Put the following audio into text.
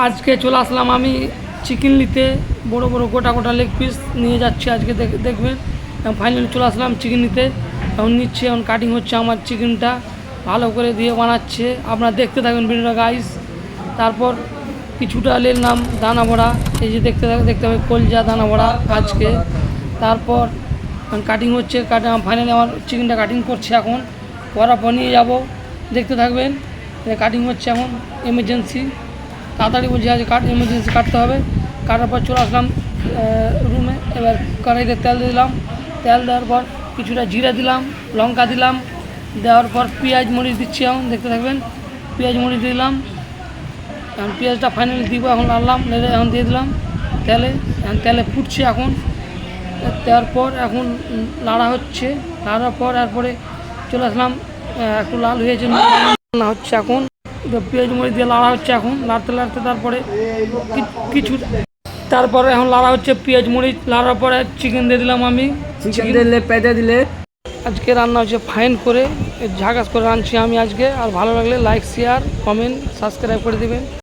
আজকে চলে আসলাম আমি চিকেন নিতে, বড় বড় গোটা গোটা লেগ পিস নিয়ে যাচ্ছি আজকে দেখবেন। ফাইনালি চলে আসলাম চিকেন নিতে, এখন নিচ্ছে, এখন কাটিং হচ্ছে আমার চিকেনটা, ভালো করে দিয়ে বানাচ্ছে, আপনারা দেখতে থাকবেন ভিডিওটা গাইস। তারপর কিছুটা নিলাম দানা বড়া, এই যে দেখতে হবে কলজা দানা বড়া আজকে। তারপর কাটিং হচ্ছে, ফাইনালি আমার চিকেনটা কাটিং করছে, এখন করার পর নিয়ে যাবো, দেখতে থাকবেন। কাটিং হচ্ছে এখন এমার্জেন্সি, তাড়াতাড়ি বলছি আজ এমার্জেন্সি কাটতে হবে। কাটার পর চলে আসলাম রুমে। এবার কড়াইতে তেল দিলাম, তেল দেওয়ার পর কিছুটা জিরা দিলাম, লঙ্কা দিলাম, দেওয়ার পর পেঁয়াজ মরিচ দিচ্ছি, এখন দেখতে থাকবেন। পেঁয়াজ মরিচ দিলাম, এখন পেঁয়াজটা ফাইনালি দিব, এখন লাড়লাম, এখন দিয়ে দিলাম তেলে, এখন তেলে ফুটছে, এখন দেওয়ার পর এখন লাড়া হচ্ছে, লাড়ার পর এরপরে চলে আসলাম, একটু লাল হয়েছে রান্না হচ্ছে এখন, পেঁয়াজ মরিচ দিয়ে লাড়া হচ্ছে, এখন লাড়তে লাড়তে তারপরে কিছু, তারপরে এখন লাড়া হচ্ছে পেঁয়াজ মরিচ, লাড়ার পরে চিকেন দিয়ে দিলাম আমি, চিকেন দিলে পেঁয়াজ দিলে। আজকে রান্না হচ্ছে ফাইন করে, ঝাকাস করে রাঁধছি আমি আজকে। আর ভালো লাগলে লাইক শেয়ার কমেন্ট সাবস্ক্রাইব করে দেবেন।